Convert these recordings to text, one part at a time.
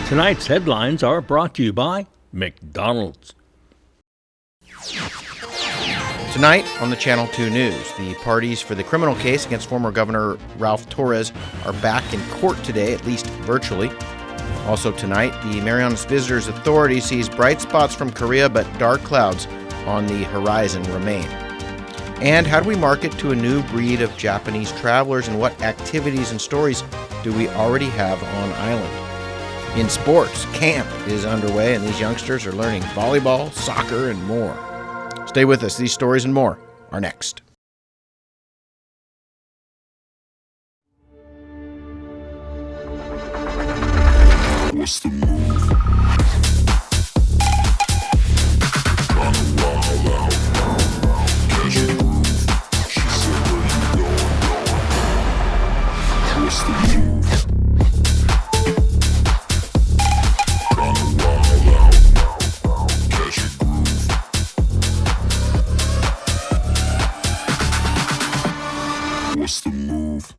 Tonight's headlines are brought to you by McDonald's. Tonight on the Channel 2 News, the parties for the criminal case against former Governor Ralph Torres are back in court today, at least virtually. Also tonight, the Marianas Visitors Authority sees bright spots from Korea, but dark clouds on the horizon remain. And how do we market to a new breed of Japanese travelers, and what activities and stories do we already have on island? In sports, camp is underway, and these youngsters are learning volleyball, soccer, and more. Stay with us. These stories and more are next. What's the move? Kinda wild out. Catch a groove. She said, where you going? What's the move? Kinda wild out. Catch a groove. What's the move?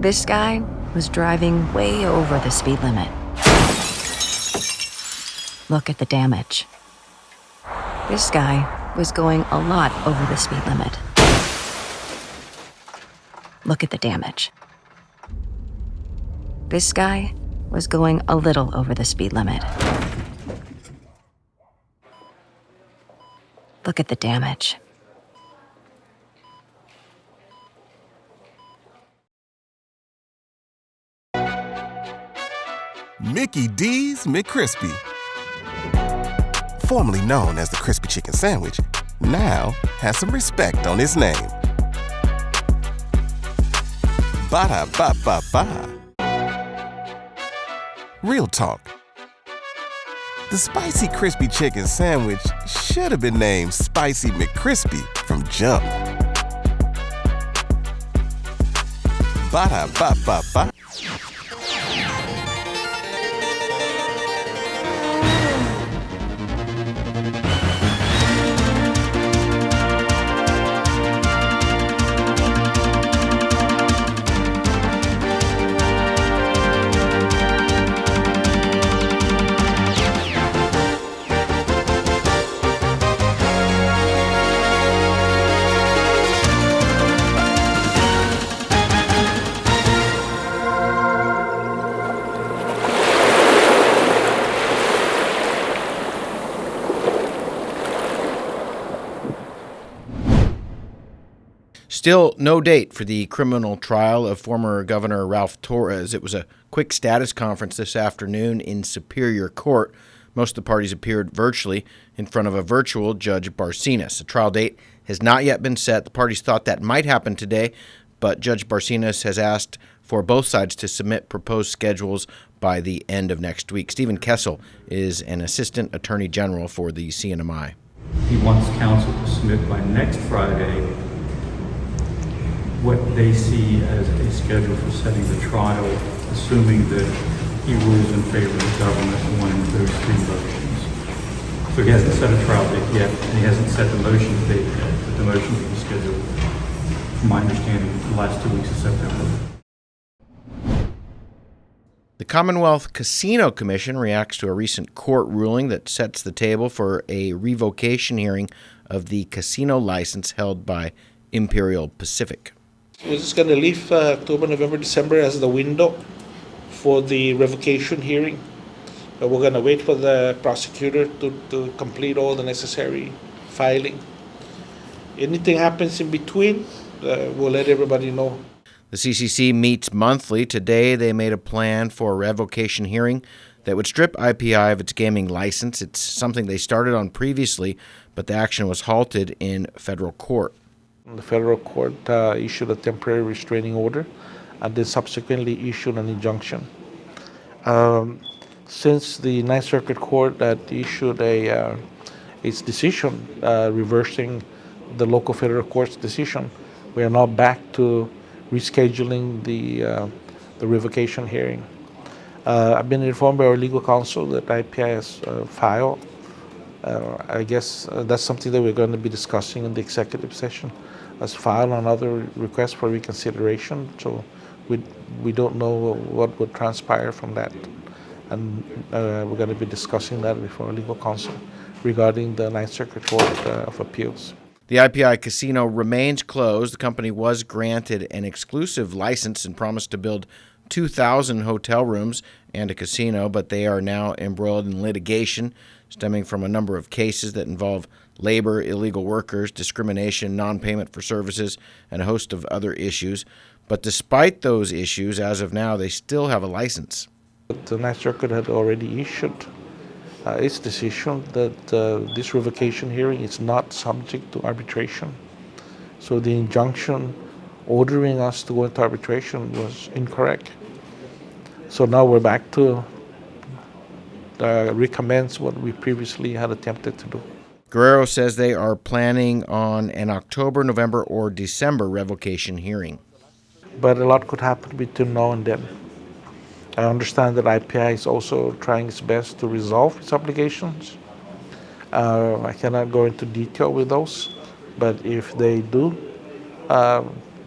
This guy was driving way over the speed limit. Look at the damage. This guy was going a lot over the speed limit. Look at the damage. This guy was going a little over the speed limit. Look at the damage. Mickey D's McCrispy. Formerly known as the Crispy Chicken Sandwich, now has some respect on his name. Ba-da-ba-ba-ba. Real talk. The Spicy Crispy Chicken Sandwich should have been named Spicy McCrispy from jump. Ba-da-ba-ba-ba. Still no date for the criminal trial of former Governor Ralph Torres. It was a quick status conference this afternoon in Superior Court. Most of the parties appeared virtually in front of a virtual Judge Barcenas. A trial date has not yet been set. The parties thought that might happen today, but Judge Barcenas has asked for both sides to submit proposed schedules by the end of next week. Stephen Kessel is an assistant attorney general for the CNMI. He wants counsel to submit by next Friday what they see as a schedule for setting the trial, assuming that he rules in favor of the government on one of those three motions. So he hasn't set a trial date yet, and he hasn't set the motion date yet, but the motions will be scheduled, from my understanding, the last 2 weeks of September. The Commonwealth Casino Commission reacts to a recent court ruling that sets the table for a revocation hearing of the casino license held by Imperial Pacific. We're just going to leave October, November, December as the window for the revocation hearing. But we're going to wait for the prosecutor to complete all the necessary filing. Anything happens in between, we'll let everybody know. The CCC meets monthly. Today, they made a plan for a revocation hearing that would strip IPI of its gaming license. It's something they started on previously, but the action was halted in federal court. The federal court issued a temporary restraining order and then subsequently issued an injunction. Since the Ninth Circuit Court issued its decision reversing the local federal court's decision, we are now back to rescheduling the revocation hearing. I've been informed by our legal counsel that IPI has filed. I guess that's something that we're going to be discussing in the executive session, as filed another request for reconsideration. So we don't know what would transpire from that. and we're going to be discussing that before legal counsel regarding the Ninth Circuit Court of Appeals. The IPI casino remains closed. The company was granted an exclusive license and promised to build 2,000 hotel rooms and a casino, but they are now embroiled in litigation stemming from a number of cases that involve labor, illegal workers, discrimination, non-payment for services, and a host of other issues. But despite those issues, as of now, they still have a license. The Ninth Circuit had already issued its decision that this revocation hearing is not subject to arbitration. So the injunction ordering us to go into arbitration was incorrect. So now we're back to recommence what we previously had attempted to do. Guerrero says they are planning on an October, November, or December revocation hearing. But a lot could happen between now and then. I understand that IPI is also trying its best to resolve its obligations. I cannot go into detail with those, but if they do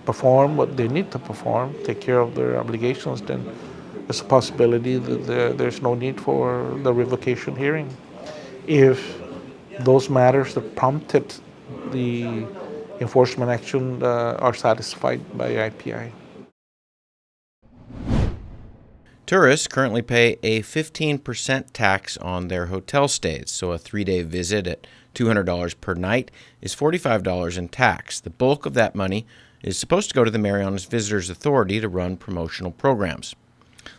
perform what they need to perform, take care of their obligations, then there's a possibility that there's no need for the revocation hearing. If those matters that prompted the enforcement action are satisfied by IPI. Tourists currently pay a 15% tax on their hotel stays, so a 3-day visit at $200 per night is $45 in tax. The bulk of that money is supposed to go to the Marianas Visitors Authority to run promotional programs.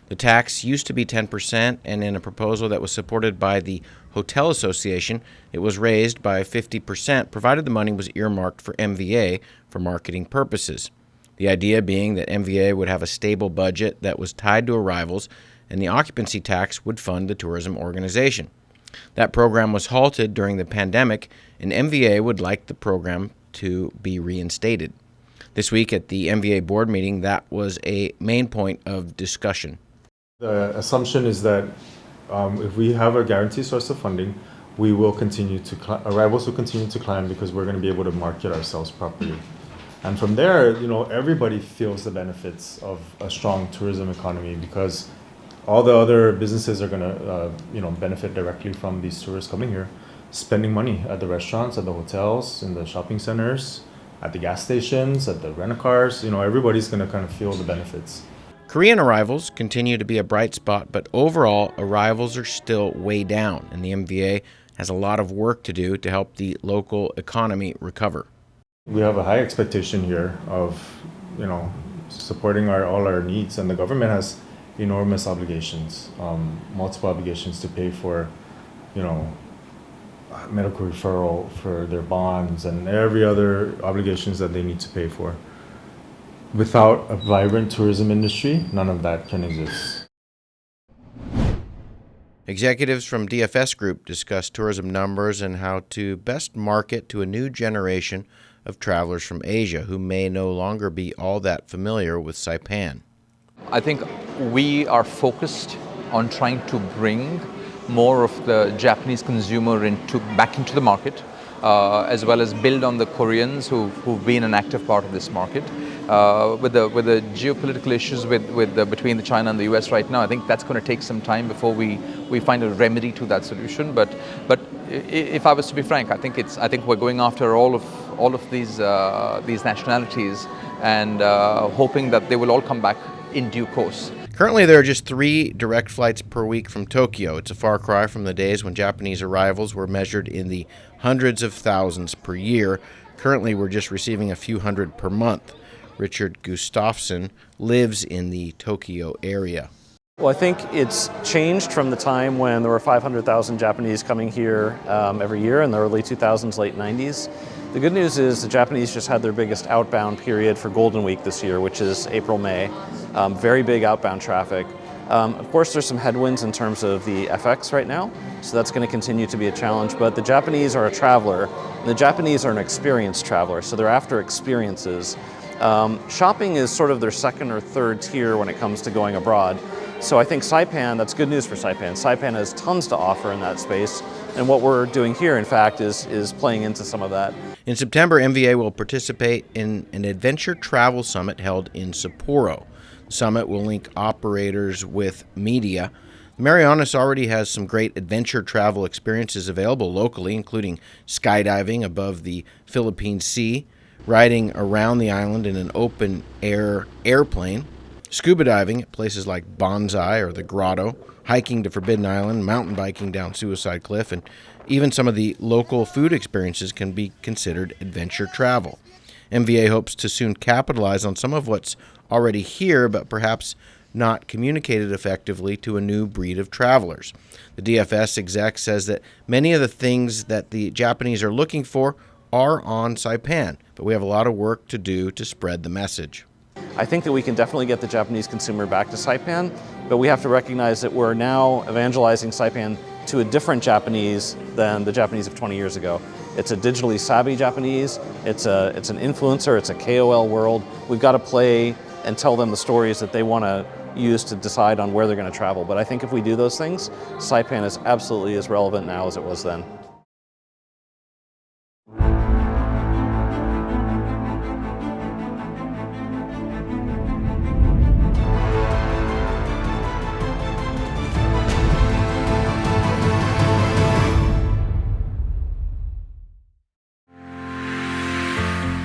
The tax used to be 10%, and in a proposal that was supported by the Hotel Association, it was raised by 50%, provided the money was earmarked for MVA for marketing purposes. The idea being that MVA would have a stable budget that was tied to arrivals, and the occupancy tax would fund the tourism organization. That program was halted during the pandemic, and MVA would like the program to be reinstated. This week at the MVA board meeting, that was a main point of discussion. The assumption is that if we have a guaranteed source of funding, we will continue to arrivals will continue to climb because we're going to be able to market ourselves properly. And from there, everybody feels the benefits of a strong tourism economy because all the other businesses are going to, benefit directly from these tourists coming here, spending money at the restaurants, at the hotels, in the shopping centers, at the gas stations, at the rent-a-cars. Everybody's going to kind of feel the benefits. Korean arrivals continue to be a bright spot, but overall, arrivals are still way down, and the MVA has a lot of work to do to help the local economy recover. We have a high expectation here of, supporting all our needs, and the government has enormous obligations, multiple obligations to pay for, medical referral for their bonds and every other obligations that they need to pay for. Without a vibrant tourism industry, none of that can exist. Executives from DFS Group discussed tourism numbers and how to best market to a new generation of travelers from Asia who may no longer be all that familiar with Saipan. I think we are focused on trying to bring more of the Japanese consumer back into the market, as well as build on the Koreans who've been an active part of this market. With the geopolitical issues between China and the US right now, I think that's going to take some time before we find a remedy to that solution. But if I was to be frank, I think we're going after all of these nationalities and hoping that they will all come back in due course. Currently, there are just 3 direct flights per week from Tokyo. It's a far cry from the days when Japanese arrivals were measured in the hundreds of thousands per year. Currently, we're just receiving a few hundred per month. Richard Gustafsson lives in the Tokyo area. Well, I think it's changed from the time when there were 500,000 Japanese coming here every year in the early 2000s, late 90s. The good news is the Japanese just had their biggest outbound period for Golden Week this year, which is April, May. Very big outbound traffic. Of course, there's some headwinds in terms of the FX right now, so that's going to continue to be a challenge. But the Japanese are a traveler, and the Japanese are an experienced traveler, so they're after experiences. Shopping is sort of their second or third tier when it comes to going abroad. So I think Saipan, that's good news for Saipan. Saipan has tons to offer in that space, and what we're doing here, in fact, is playing into some of that. In September, MVA will participate in an adventure travel summit held in Sapporo. The summit will link operators with media. Marianas already has some great adventure travel experiences available locally, including skydiving above the Philippine Sea, riding around the island in an open-air airplane, scuba diving at places like Bonsai or the Grotto, hiking to Forbidden Island, mountain biking down Suicide Cliff, and even some of the local food experiences can be considered adventure travel. MVA hopes to soon capitalize on some of what's already here, but perhaps not communicated effectively to a new breed of travelers. The DFS exec says that many of the things that the Japanese are looking for are on Saipan, but we have a lot of work to do to spread the message. I think that we can definitely get the Japanese consumer back to Saipan, but we have to recognize that we're now evangelizing Saipan to a different Japanese than the Japanese of 20 years ago. It's a digitally savvy Japanese, it's an influencer, it's a KOL world. We've got to play and tell them the stories that they want to use to decide on where they're going to travel. But I think if we do those things, Saipan is absolutely as relevant now as it was then.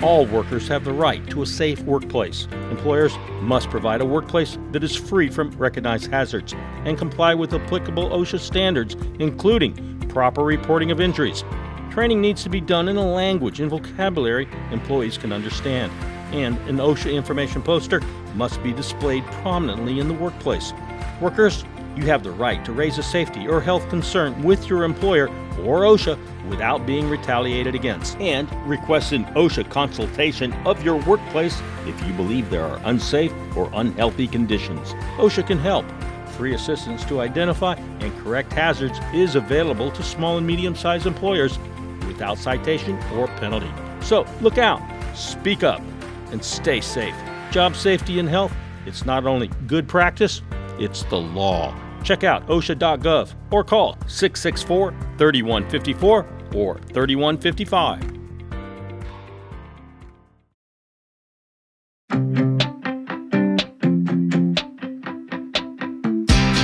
All workers have the right to a safe workplace. Employers must provide a workplace that is free from recognized hazards and comply with applicable OSHA standards, including proper reporting of injuries. Training needs to be done in a language and vocabulary employees can understand, and an OSHA information poster must be displayed prominently in the workplace. Workers, you have the right to raise a safety or health concern with your employer or OSHA without being retaliated against, and request an OSHA consultation of your workplace if you believe there are unsafe or unhealthy conditions. OSHA can help. Free assistance to identify and correct hazards is available to small and medium-sized employers without citation or penalty. So look out, speak up, and stay safe. Job safety and health, it's not only good practice, it's the law. Check out OSHA.gov or call 664-3154 or 3155.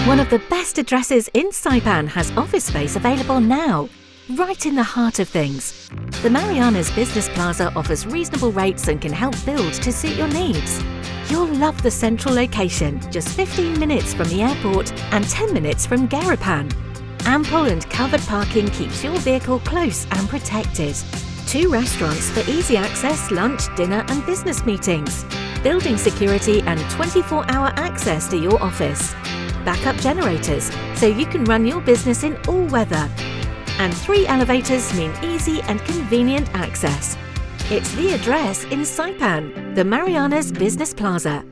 One of the best addresses in Saipan has office space available now, right in the heart of things. The Marianas Business Plaza offers reasonable rates and can help build to suit your needs. You'll love the central location, just 15 minutes from the airport and 10 minutes from Garapan. Ample and covered parking keeps your vehicle close and protected. 2 restaurants for easy access, lunch, dinner and business meetings. Building security and 24-hour access to your office. Backup generators, so you can run your business in all weather. And 3 elevators mean easy and convenient access. It's the address in Saipan, the Marianas Business Plaza.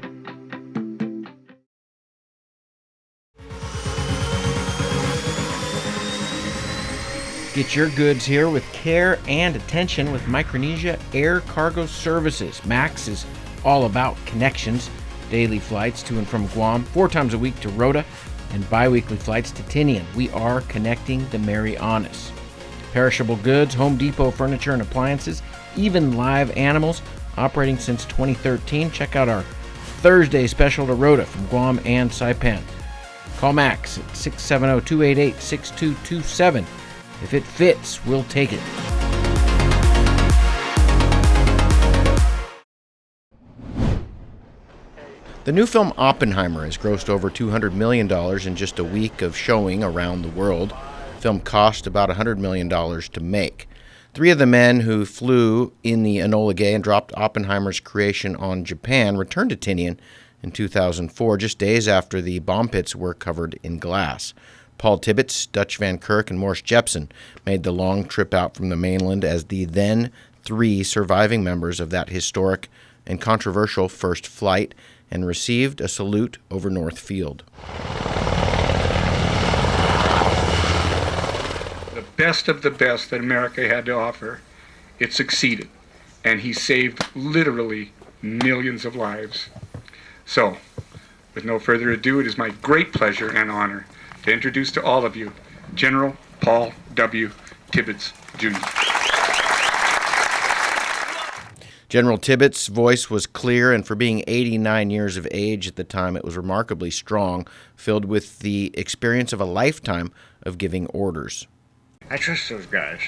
Get your goods here with care and attention with Micronesia Air Cargo Services. MAX is all about connections. Daily flights to and from Guam, 4 times a week to Rota, and bi-weekly flights to Tinian. We are connecting the Marianas. Perishable goods, Home Depot furniture and appliances, even live animals, operating since 2013. Check out our Thursday special to Rota from Guam and Saipan. Call Max at 670-288-6227. If it fits, we'll take it. The new film Oppenheimer has grossed over $200 million in just a week of showing around the world. The film cost about $100 million to make. 3 of the men who flew in the Enola Gay and dropped Oppenheimer's creation on Japan returned to Tinian in 2004, just days after the bomb pits were covered in glass. Paul Tibbets, Dutch Van Kirk, and Morris Jepsen made the long trip out from the mainland as the then 3 surviving members of that historic and controversial first flight, and received a salute over North Field. The best of the best that America had to offer, it succeeded, and he saved literally millions of lives. So, with no further ado, it is my great pleasure and honor to introduce to all of you General Paul W. Tibbets, Jr. General Tibbetts' voice was clear, and for being 89 years of age at the time, it was remarkably strong, filled with the experience of a lifetime of giving orders. I trust those guys.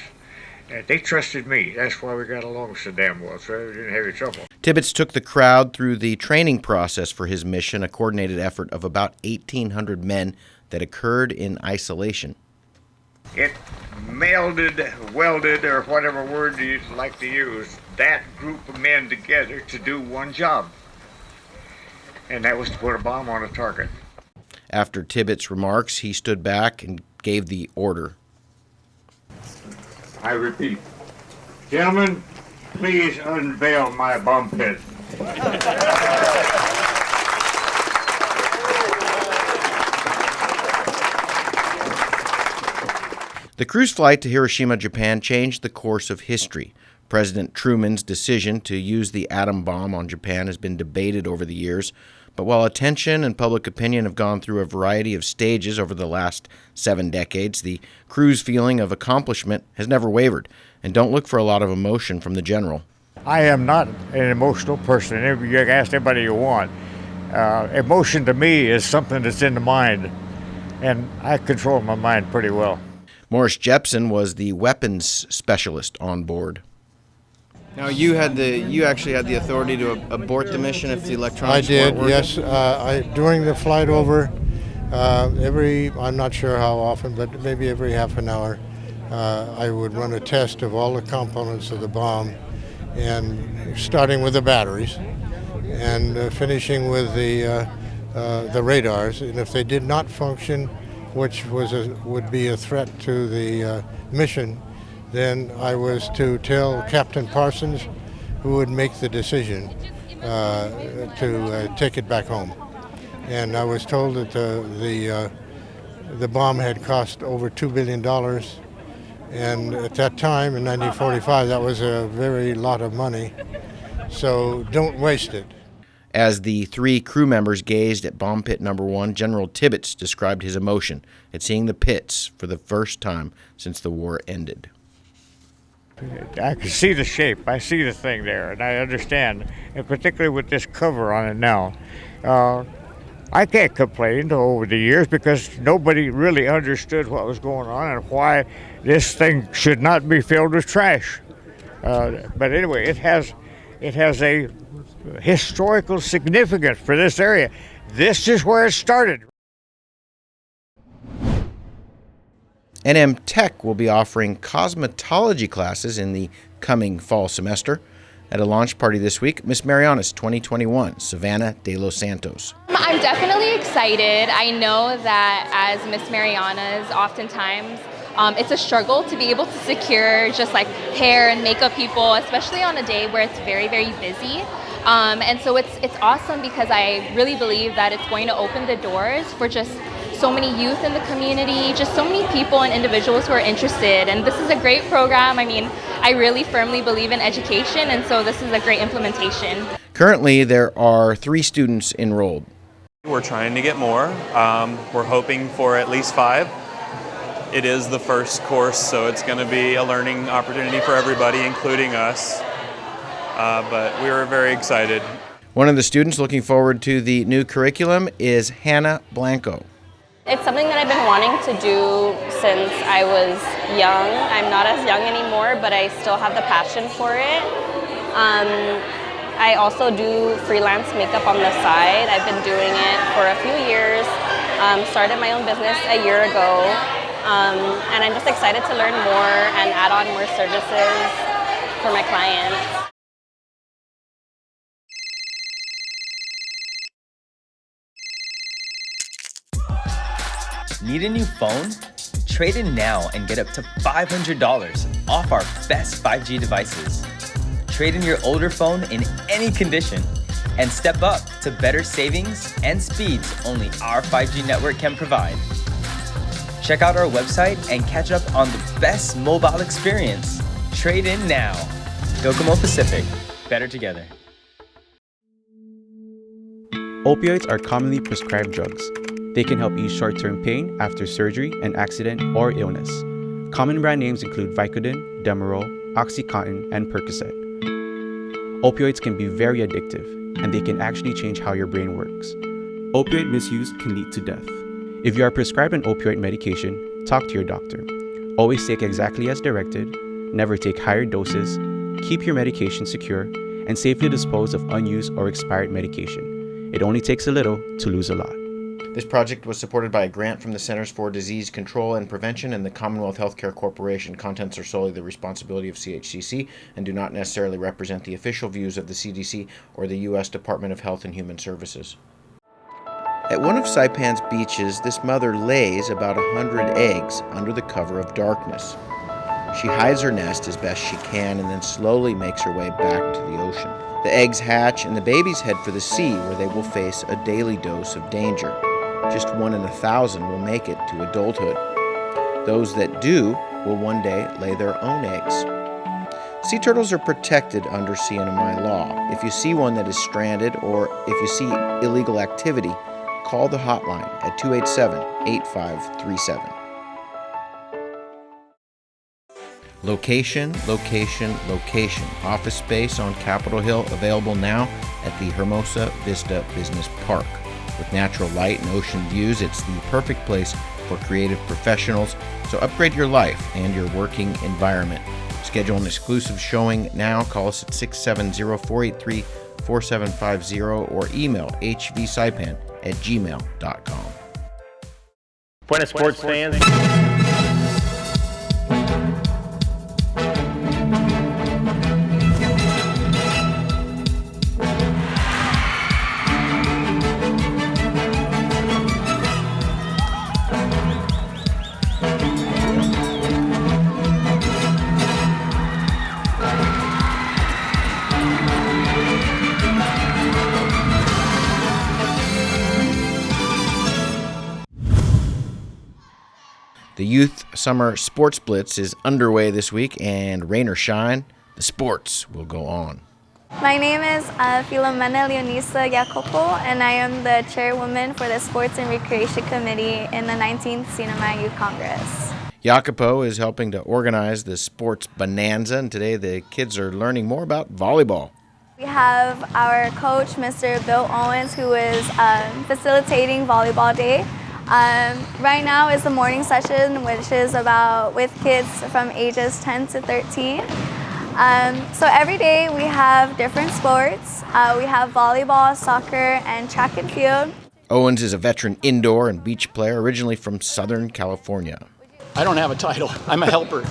They trusted me. That's why we got along so damn well, so we didn't have any trouble. Tibbetts took the crowd through the training process for his mission, a coordinated effort of about 1,800 men that occurred in isolation. It melded, welded, or whatever word you'd like to use, that group of men together to do one job. And that was to put a bomb on a target. After Tibbetts' remarks, he stood back and gave the order. I repeat, gentlemen, please unveil my bomb pit. The cruise flight to Hiroshima, Japan changed the course of history. President Truman's decision to use the atom bomb on Japan has been debated over the years, but while attention and public opinion have gone through a variety of stages over the last 7 decades, the crew's feeling of accomplishment has never wavered, and don't look for a lot of emotion from the general. I am not an emotional person. You can ask anybody you want. Emotion to me is something that's in the mind, and I control my mind pretty well. Morris Jepson was the weapons specialist on board. Now you actually had the authority to abort the mission if the electronics weren't working? I did, yes. During the flight over, I'm not sure how often, but maybe every half an hour, I would run a test of all the components of the bomb, and starting with the batteries and finishing with the radars. And if they did not function, which would be a threat to the mission, then I was to tell Captain Parsons, who would make the decision to take it back home. And I was told that the bomb had cost over $2 billion, and at that time, in 1945, that was a very lot of money, so don't waste it. As the 3 crew members gazed at bomb pit number 1, General Tibbetts described his emotion at seeing the pits for the first time since the war ended. I can see the shape. I see the thing there, and I understand, and particularly with this cover on it now. I can't complain over the years because nobody really understood what was going on and why this thing should not be filled with trash. But anyway, it has a historical significance for this area. This is where it started. NM Tech will be offering cosmetology classes in the coming fall semester. At a launch party this week, Miss Mariana's 2021, Savannah de los Santos. I'm definitely excited. I know that as Miss Mariana's, oftentimes it's a struggle to be able to secure just like hair and makeup people, especially on a day where it's very, very busy. And so it's awesome because I really believe that it's going to open the doors for just so many youth in the community, just so many people and individuals who are interested. And this is a great program. I mean, I really firmly believe in education, and so this is a great implementation. Currently, there are 3 students enrolled. We're trying to get more. We're hoping for at least 5. It is the first course, so it's going to be a learning opportunity for everybody, including us. But we were very excited. One of the students looking forward to the new curriculum is Hannah Blanco. It's something that I've been wanting to do since I was young. I'm not as young anymore, but I still have the passion for it. I also do freelance makeup on the side. I've been doing it for a few years. Started my own business a year ago, and I'm just excited to learn more and add on more services for my clients. Need a new phone? Trade in now and get up to $500 off our best 5G devices. Trade in your older phone in any condition and step up to better savings and speeds only our 5G network can provide. Check out our website and catch up on the best mobile experience. Trade in now. Docomo Pacific. Better together. Opioids are commonly prescribed drugs. They can help ease short-term pain after surgery, an accident, or illness. Common brand names include Vicodin, Demerol, OxyContin, and Percocet. Opioids can be very addictive, and they can actually change how your brain works. Opioid misuse can lead to death. If you are prescribed an opioid medication, talk to your doctor. Always take exactly as directed, never take higher doses, keep your medication secure, and safely dispose of unused or expired medication. It only takes a little to lose a lot. This project was supported by a grant from the Centers for Disease Control and Prevention and the Commonwealth Healthcare Corporation. Contents are solely the responsibility of CHCC and do not necessarily represent the official views of the CDC or the U.S. Department of Health and Human Services. At one of Saipan's beaches, this mother lays about 100 eggs under the cover of darkness. She hides her nest as best she can and then slowly makes her way back to the ocean. The eggs hatch and the babies head for the sea, where they will face a daily dose of danger. Just 1 in 1,000 will make it to adulthood. Those that do will one day lay their own eggs. Sea turtles are protected under CNMI law. If you see one that is stranded or if you see illegal activity, call the hotline at 287-8537. Location, location, location. Office space on Capitol Hill available now at the Hermosa Vista Business Park. With natural light and ocean views, it's the perfect place for creative professionals. So upgrade your life and your working environment. Schedule an exclusive showing now. Call us at 670-483-4750 or email hvsaipan@gmail.com. Buenas sports fans. The Youth Summer Sports Blitz is underway this week, and rain or shine, the sports will go on. My name is Filomena Leonisa Jacopo, and I am the chairwoman for the Sports and Recreation Committee in the 19th CNMI Youth Congress. Jacopo is helping to organize the Sports Bonanza, and today the kids are learning more about volleyball. We have our coach, Mr. Bill Owens, who is facilitating Volleyball Day. Right now is the morning session, which is with kids from ages 10 to 13. So every day we have different sports. We have volleyball, soccer, and track and field. Owens is a veteran indoor and beach player, originally from Southern California. I don't have a title. I'm a helper,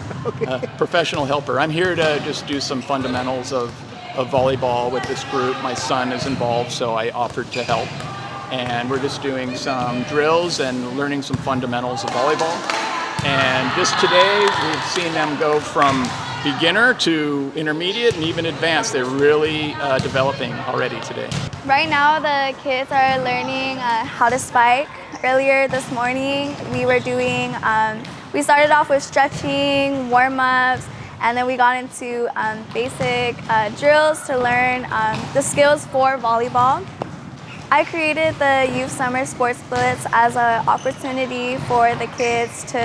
a professional helper. I'm here to just do some fundamentals of volleyball with this group. My son is involved, so I offered to help. And we're just doing some drills and learning some fundamentals of volleyball. And just today, we've seen them go from beginner to intermediate and even advanced. They're really developing already today. Right now, the kids are learning how to spike. Earlier this morning, we were doing, we started off with stretching, warm-ups, and then we got into basic drills to learn the skills for volleyball. I created the Youth Summer Sports Blitz as an opportunity for the kids to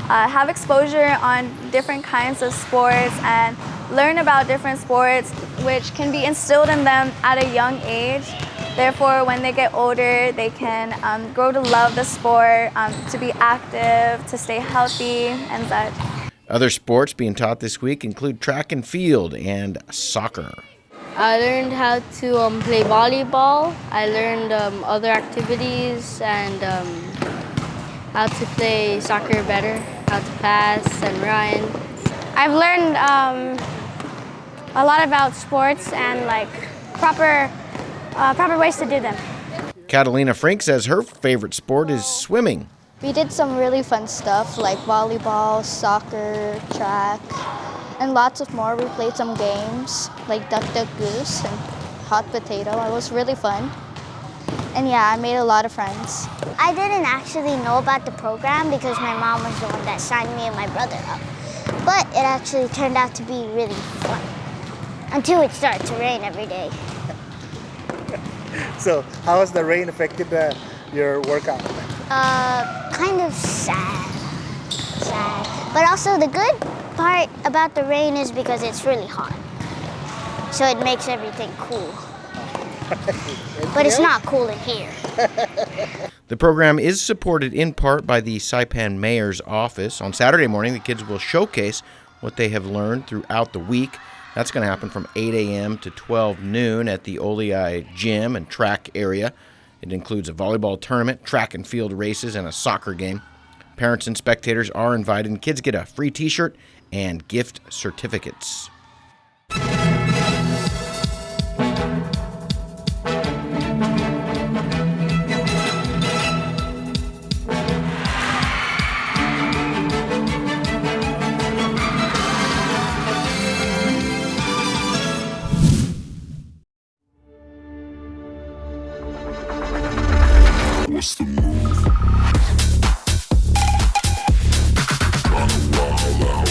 have exposure on different kinds of sports and learn about different sports, which can be instilled in them at a young age. Therefore, when they get older, they can grow to love the sport, to be active, to stay healthy, and such. Other sports being taught this week include track and field and soccer. I learned how to play volleyball. I learned other activities and how to play soccer better, how to pass and run. I've learned a lot about sports and proper ways to do them. Catalina Frink says her favorite sport is swimming. We did some really fun stuff like volleyball, soccer, track, and lots of more. We played some games like Duck Duck Goose and Hot Potato. It was really fun. And yeah, I made a lot of friends. I didn't actually know about the program because my mom was the one that signed me and my brother up. But it actually turned out to be really fun until it started to rain every day. So how has the rain affected your workout? Kind of sad. But also the good part about the rain is because it's really hot. so it makes everything cool. But it's not cool in here. The program is supported in part by the Saipan Mayor's Office. On Saturday morning, the kids will showcase what they have learned throughout the week. That's going to happen from 8 a.m. to 12 noon at the Oleai Gym and Track area. It includes a volleyball tournament, track and field races, and a soccer game. Parents and spectators are invited, and kids get a free t-shirt and gift certificates. What's the move? Kinda wild out.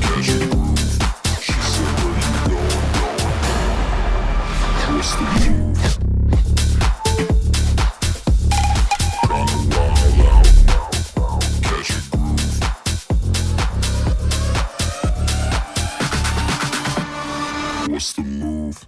Catch your groove. She said, where you going? What's the move? Kinda wild out. Catch your groove. What's the move?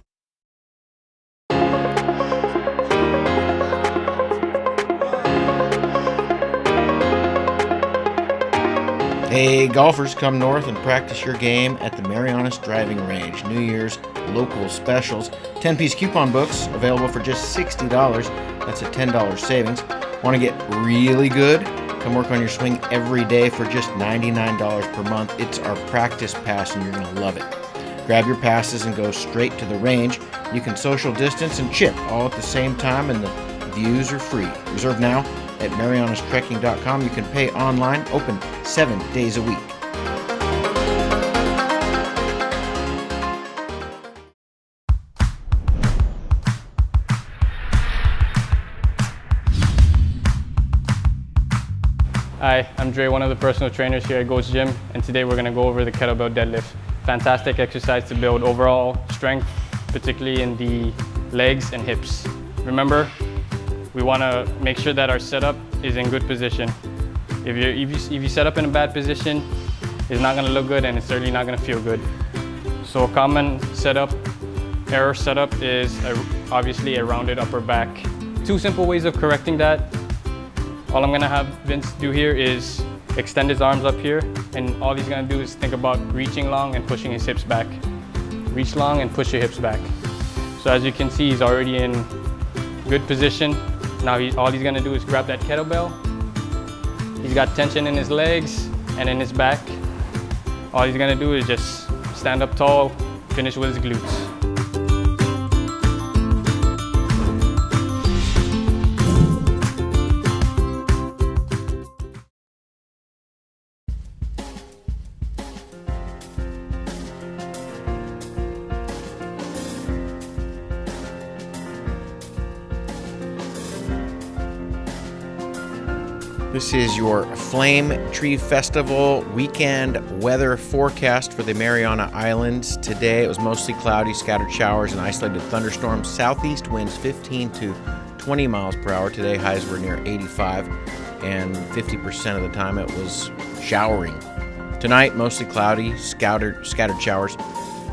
Hey, golfers, come north and practice your game at the Marianas Driving Range. New Year's local specials. 10-piece coupon books available for just $60. That's a $10 savings. Want to get really good? Come work on your swing every day for just $99 per month. It's our practice pass and you're going to love it. Grab your passes and go straight to the range. You can social distance and chip all at the same time, and the views are free. Reserve now at marianastrekking.com. You can pay online, open 7 days a week. Hi, I'm Dre, one of the personal trainers here at Ghost Gym, and today we're going to go over the kettlebell deadlift. Fantastic exercise to build overall strength, particularly in the legs and hips. Remember, we want to make sure that our setup is in good position. If you set up in a bad position, it's not going to look good and it's certainly not going to feel good. So a common error setup is obviously a rounded upper back. 2 simple ways of correcting that. All I'm going to have Vince do here is extend his arms up here, and all he's going to do is think about reaching long and pushing his hips back. Reach long and push your hips back. So as you can see, he's already in good position. Now all he's gonna do is grab that kettlebell. He's got tension in his legs and in his back. All he's gonna do is just stand up tall, finish with his glutes. This is your Flame Tree Festival weekend weather forecast for the Mariana Islands. Today it was mostly cloudy, scattered showers and isolated thunderstorms. Southeast winds 15 to 20 miles per hour. Today highs were near 85 and 50% of the time it was showering. Tonight mostly cloudy, scattered showers,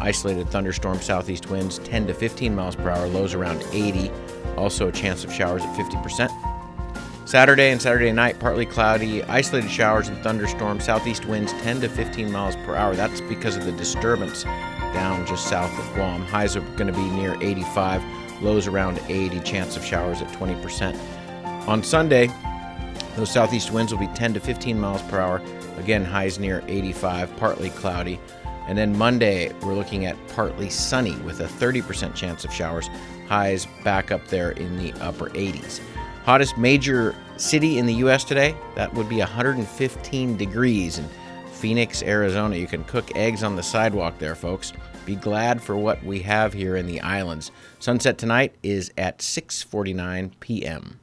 isolated thunderstorms, southeast winds 10 to 15 miles per hour, lows around 80. Also a chance of showers at 50%. Saturday and Saturday night, partly cloudy, isolated showers and thunderstorms, southeast winds 10 to 15 miles per hour. That's because of the disturbance down just south of Guam. Highs are going to be near 85, lows around 80, chance of showers at 20%. On Sunday, those southeast winds will be 10 to 15 miles per hour. Again, highs near 85, partly cloudy. And then Monday, we're looking at partly sunny with a 30% chance of showers. Highs back up there in the upper 80s. Hottest major city in the U.S. today, that would be 115 degrees in Phoenix, Arizona. You can cook eggs on the sidewalk there, folks. Be glad for what we have here in the islands. Sunset tonight is at 6:49 p.m.